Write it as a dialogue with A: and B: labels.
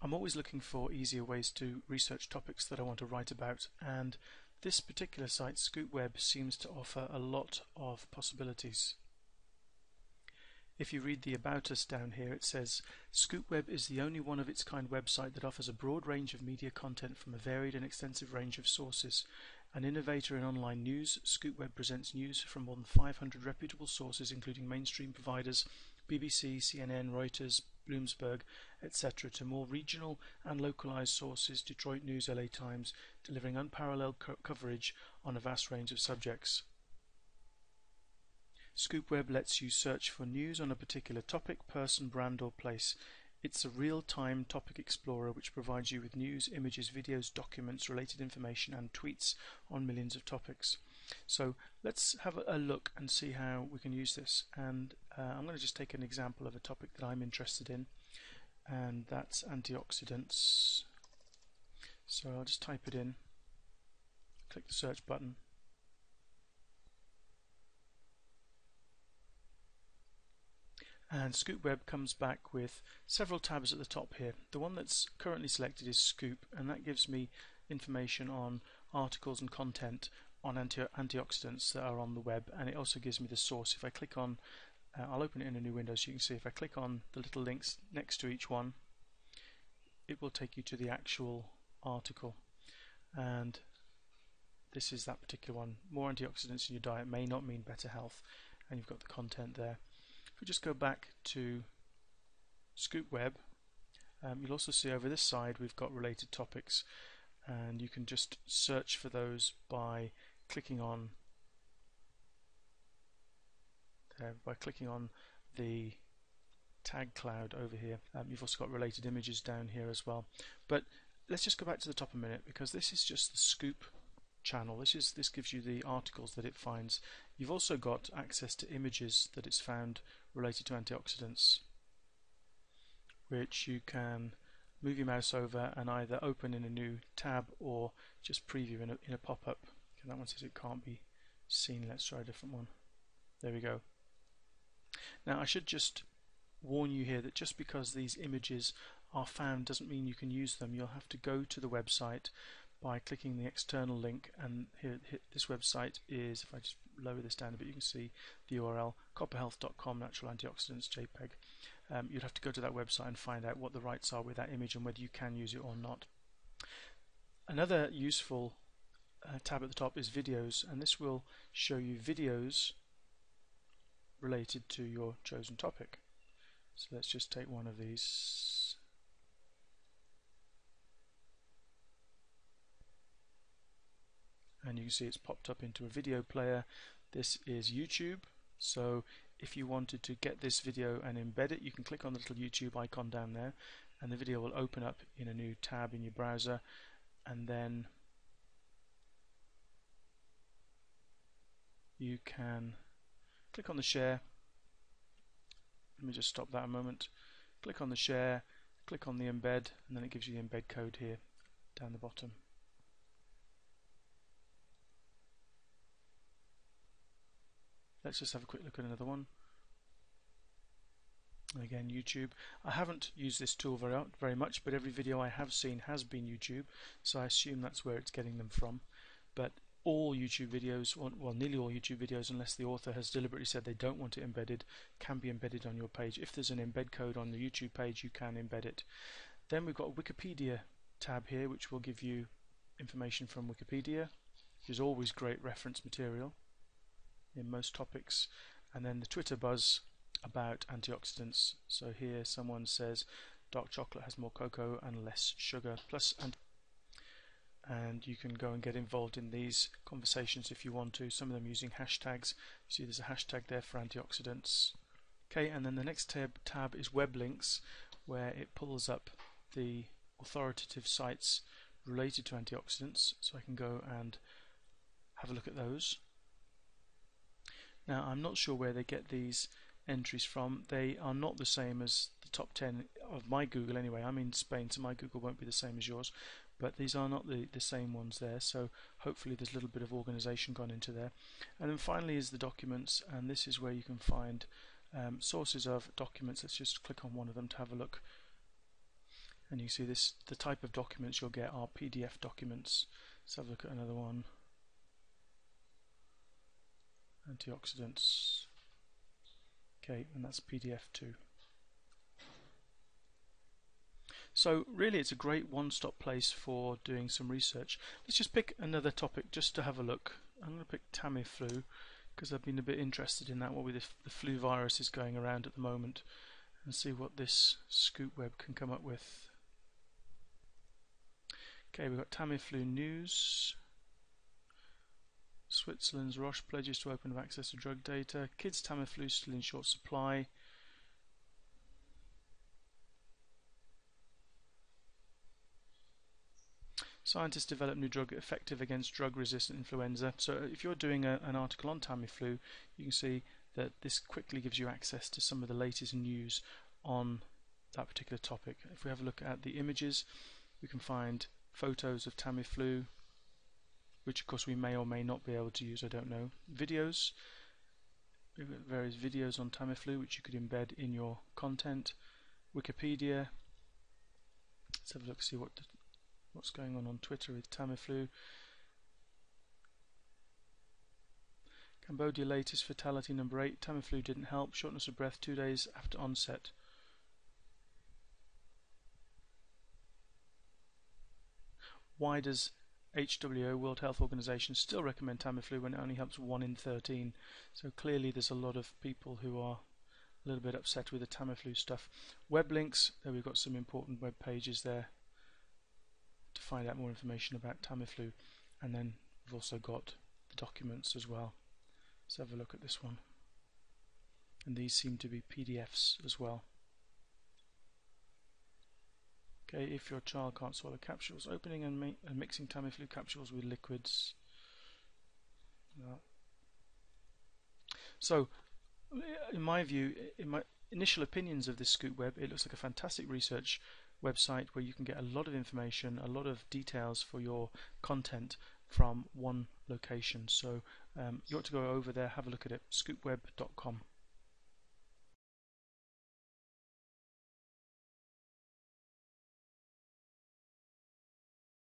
A: I'm always looking for easier ways to research topics that I want to write about, and this particular site, ScoopWeb, seems to offer a lot of possibilities. If you read the About Us down here, it says, ScoopWeb is the only one of its kind website that offers a broad range of media content from a varied and extensive range of sources. An innovator in online news, ScoopWeb presents news from more than 500 reputable sources, including mainstream providers, BBC, CNN, Reuters, Bloomberg, etc., to more regional and localized sources, Detroit News, LA Times, delivering unparalleled coverage on a vast range of subjects. ScoopWeb lets you search for news on a particular topic, person, brand, or place. It's a real-time topic explorer which provides you with news, images, videos, documents, related information, and tweets on millions of topics. So let's have a look and see how we can use this. And I'm going to just take an example of a topic that I'm interested in, and that's antioxidants. So I'll just type it in, click the search button. And ScoopWeb comes back with several tabs at the top here. The one that's currently selected is Scoop, and that gives me information on articles and content on antioxidants that are on the web, and it also gives me the source. If I click on, I'll open it in a new window so you can see. If I click on the little links next to each one, it will take you to the actual article, and this is that particular one. More antioxidants in your diet may not mean better health, and you've got the content there. If we just go back to ScoopWeb, you'll also see over this side we've got related topics, and you can just search for those by clicking on the tag cloud over here. You've also got related images down here as well. But let's just go back to the top a minute, because this is just the Scoop channel. This gives you the articles that it finds. You've also got access to images that it's found related to antioxidants, which you can move your mouse over and either open in a new tab or just preview in a pop-up. Okay, that one says it can't be seen. Let's try a different one. There we go. Now I should just warn you here that just because these images are found doesn't mean you can use them. You'll have to go to the website by clicking the external link, and here this website is, if I just lower this down a bit, you can see the URL, copperhealth.com, natural antioxidants JPEG. You'd have to go to that website and find out what the rights are with that image and whether you can use it or not. Another useful tab at the top is videos, and this will show you videos related to your chosen topic. So let's just take one of these. And you can see it's popped up into a video player. This is YouTube, so if you wanted to get this video and embed it, you can click on the little YouTube icon down there, and the video will open up in a new tab in your browser, and then you can click on the share. Let me just stop that a moment. Click on the share, click on the embed, and then it gives you the embed code here down the bottom. Let's just have a quick look at another one. Again, YouTube. I haven't used this tool very much, but every video I have seen has been YouTube, so I assume that's where it's getting them from. But all YouTube videos, well, nearly all YouTube videos, unless the author has deliberately said they don't want it embedded, can be embedded on your page. If there's an embed code on the YouTube page, you can embed it. Then we've got a Wikipedia tab here, which will give you information from Wikipedia, which is always great reference material in most topics. And then the Twitter buzz about antioxidants. So here someone says dark chocolate has more cocoa and less sugar, and you can go and get involved in these conversations if you want to, some of them using hashtags. You see there's a hashtag there for antioxidants. Okay, and then the next tab is web links, where it pulls up the authoritative sites related to antioxidants, so I can go and have a look at those. Now I'm not sure where they get these entries from. They are not the same as the top 10 of my Google anyway. I'm in Spain, so my Google won't be the same as yours, but these are not the same ones there, so hopefully there's a little bit of organization gone into there. And then finally is the documents, and this is where you can find sources of documents. Let's just click on one of them to have a look. And you see this, the type of documents you'll get are PDF documents. Let's have a look at another one. Antioxidants. Okay, and that's PDF too. So really it's a great one-stop place for doing some research. Let's just pick another topic just to have a look. I'm going to pick Tamiflu because I've been a bit interested in that, what with the flu virus is going around at the moment, and see what this scoop web can come up with. Okay, we've got Tamiflu news. Switzerland's Roche pledges to open up access to drug data. Kids Tamiflu still in short supply. Scientists develop new drug effective against drug-resistant influenza. So if you're doing an article on Tamiflu, you can see that this quickly gives you access to some of the latest news on that particular topic. If we have a look at the images, we can find photos of Tamiflu, which of course we may or may not be able to use, I don't know. Videos, we've got various videos on Tamiflu which you could embed in your content. Wikipedia, let's have a look, see what's going on Twitter with Tamiflu. Cambodia latest fatality number 8, Tamiflu didn't help, shortness of breath 2 days after onset. Why does WHO, World Health Organization, still recommend Tamiflu when it only helps 1 in 13? So clearly there's a lot of people who are a little bit upset with the Tamiflu stuff. Web links, there we've got some important web pages there to find out more information about Tamiflu, and then we've also got the documents as well. Let's have a look at this one, and these seem to be PDFs as well. Okay, if your child can't swallow capsules, opening and mixing Tamiflu capsules with liquids. No. So, in my view, in my initial opinions of this Scoop Web, it looks like a fantastic research website where you can get a lot of information, a lot of details for your content from one location. So you ought to go over there, have a look at it, scoopweb.com.